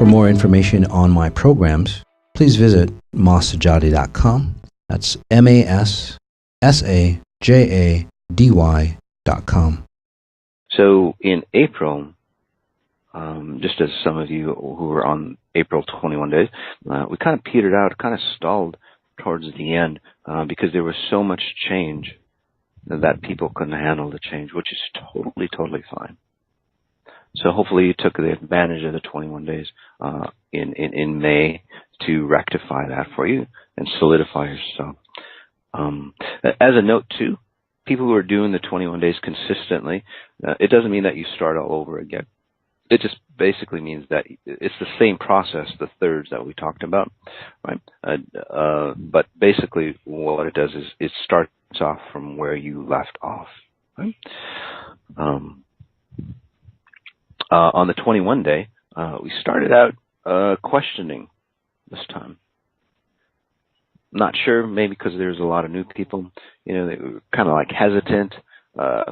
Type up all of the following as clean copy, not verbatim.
For more information on my programs, please visit masajady.com. That's MASSAJADY.com. So in April, just as some of you who were on April 21 days, we kind of petered out, kind of stalled towards the end because there was so much change that people couldn't handle the change, which is totally fine. So hopefully you took the advantage of the 21 days in May to rectify that for you and solidify yourself. As a note too, people who are doing the 21 days consistently, it doesn't mean that you start all over again. It just basically means that it's the same process, the thirds that we talked about, right? But basically what it does is it starts off from where you left off, right? On the 21 day, we started out questioning this time. Not sure, maybe because there's a lot of new people, they were kind of like hesitant.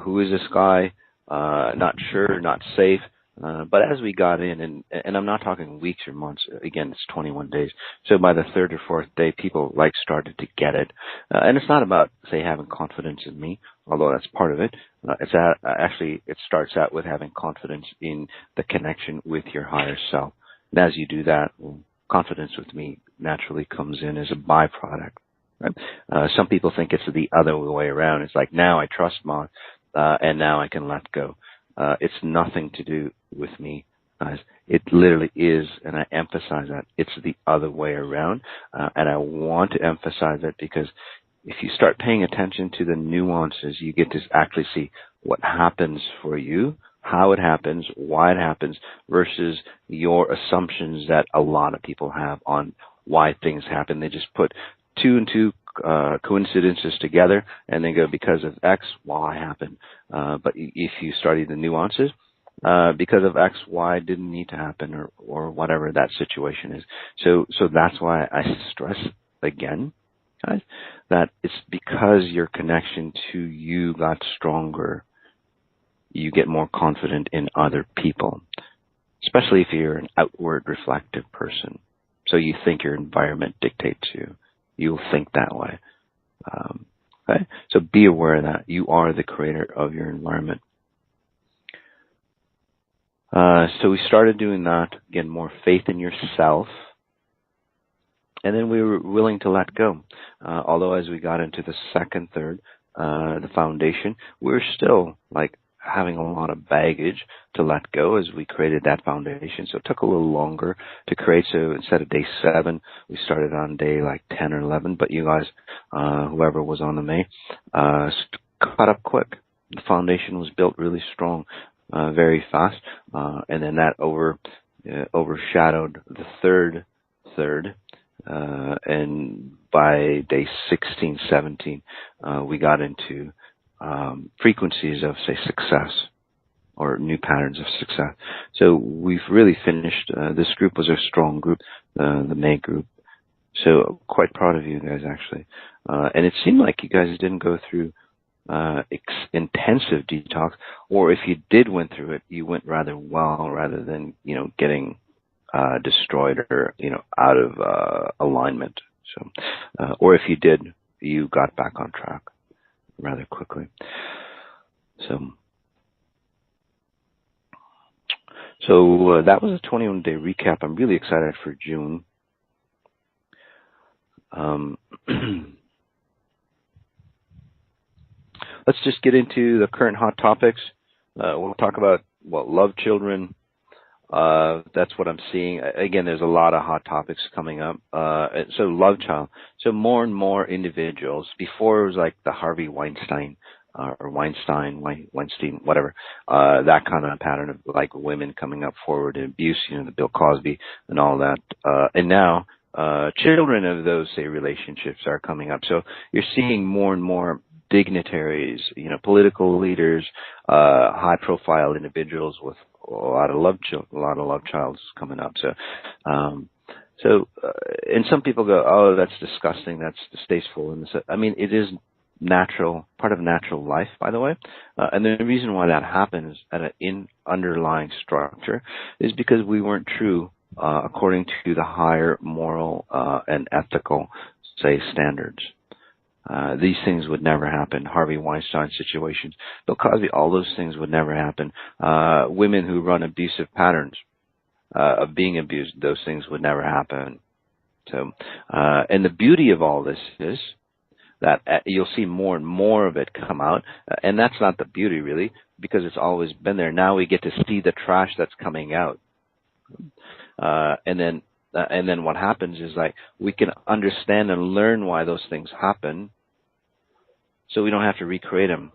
Who is this guy? Not sure, not safe. But as we got in, and I'm not talking weeks or months, again, it's 21 days. So by the third or fourth day, people started to get it. And it's not about, say, having confidence in me, although that's part of it. It starts out with having confidence in the connection with your higher self. And as you do that, confidence with me naturally comes in as a byproduct. Right? Some people think it's the other way around. It's like, now I trust Ma, and now I can let go. It's nothing to do with me, guys. It literally is, and I emphasize that. It's the other way around, and I want to emphasize that because if you start paying attention to the nuances, you get to actually see what happens for you, how it happens, why it happens, versus your assumptions that a lot of people have on why things happen. They just put two and two coincidences together and then go, because of X, Y happened. But if you study the nuances, because of X, Y didn't need to happen, or whatever that situation is. So that's why I stress again, guys, that it's because your connection to you got stronger, you get more confident in other people, especially if you're an outward reflective person. So you think your environment dictates you. You'll think that way. Okay? So be aware of that. You are the creator of your environment. So we started doing that. Again, more faith in yourself. And then we were willing to let go. Although as we got into the second, third, the foundation, we were still having a lot of baggage to let go as we created that foundation. So it took a little longer to create. So instead of day 7, we started on day 10 or 11. But you guys, whoever was on the May, caught up quick. The foundation was built really strong, very fast. And then that overshadowed the third. And by day 16, 17, we got into frequencies of, say, success or new patterns of success. So we've really finished. This group was a strong group, the May group. So quite proud of you guys, actually. And it seemed like you guys didn't go through intensive detox, or if you did went through it, you went rather well, rather than getting destroyed or out of alignment. So, or if you did, you got back on track rather quickly. So that was a 21-day recap. I'm really excited for June. Let's just get into the current hot topics. We'll talk about love children. That's what I'm seeing. Again, there's a lot of hot topics coming up. So love child. So more and more individuals. Before it was like the Harvey Weinstein, or Weinstein, whatever. That kind of pattern of women coming up forward in abuse, the Bill Cosby and all that. And now, children of those, say, relationships are coming up. So you're seeing more and more dignitaries, political leaders, high-profile individuals with a lot of love childs coming up. So, and some people go, "Oh, that's disgusting. That's distasteful." And I mean, it is natural, part of natural life, by the way. And the reason why that happens at an underlying structure is because we weren't true according to the higher moral and ethical, say, standards. These things would never happen. Harvey Weinstein situations, Bill Cosby, all those things would never happen. Women who run abusive patterns of being abused, those things would never happen. So, and the beauty of all this is that you'll see more and more of it come out, and that's not the beauty really, because it's always been there. Now we get to see the trash that's coming out, and then what happens is like we can understand and learn why those things happen, so we don't have to recreate them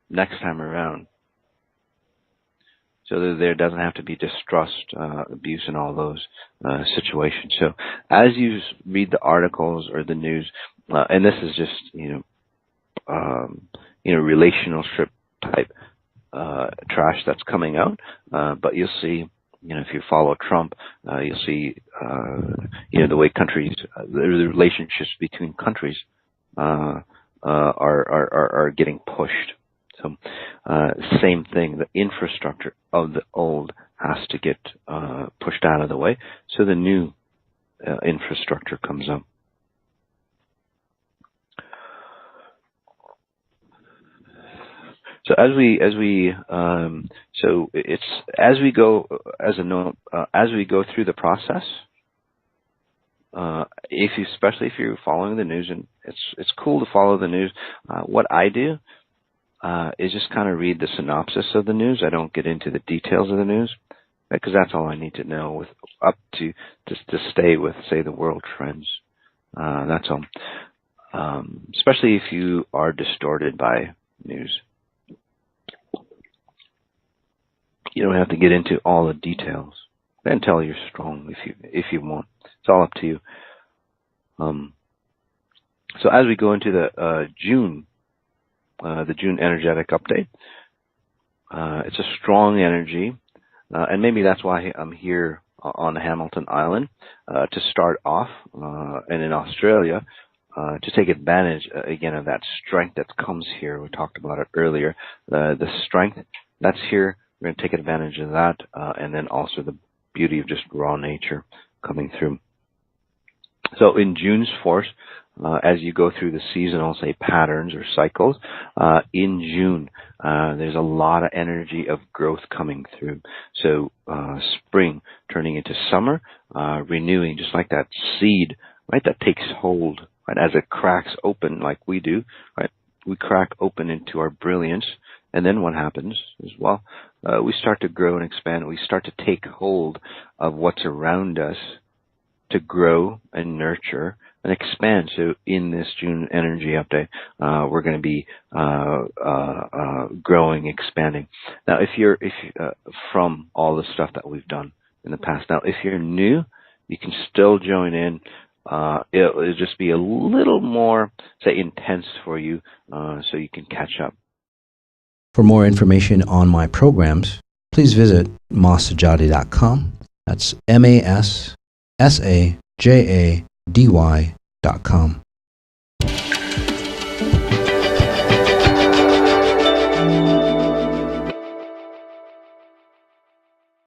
next time around. So that there doesn't have to be distrust, abuse, and all those situations. So as you read the articles or the news, and this is just relational strip type trash that's coming out, but you'll see, if you follow Trump, you'll see, the way countries, the relationships between countries are getting pushed. So, same thing, the infrastructure of the old has to get pushed out of the way, so the new infrastructure comes up. So as we go through the process, especially if you're following the news, and it's cool to follow the news. What I do is just kind of read the synopsis of the news. I don't get into the details of the news, because that's all I need to know to stay with, say, the world trends. That's all. Especially if you are distorted by news. You don't have to get into all the details until you're strong if you want. It's all up to you. So as we go into the June energetic update, it's a strong energy, and maybe that's why I'm here on Hamilton Island to start off, and in Australia to take advantage again of that strength that comes here. We talked about it earlier. The strength that's here. We're going to take advantage of that, and then also the beauty of just raw nature coming through. So in June's force, as you go through the seasonal, say, patterns or cycles, in June, there's a lot of energy of growth coming through. So spring turning into summer, renewing, just like that seed, right, that takes hold, right, as it cracks open like we do, right? We crack open into our brilliance. And then what happens as well? We start to grow and expand. We start to take hold of what's around us to grow and nurture and expand. So in this June energy update, we're going to be growing, expanding. Now, if you're from all the stuff that we've done in the past, now if you're new, you can still join in. It'll just be a little more, say, intense for you, so you can catch up. For more information on my programs, please visit masajady.com. That's MASSAJADY.com.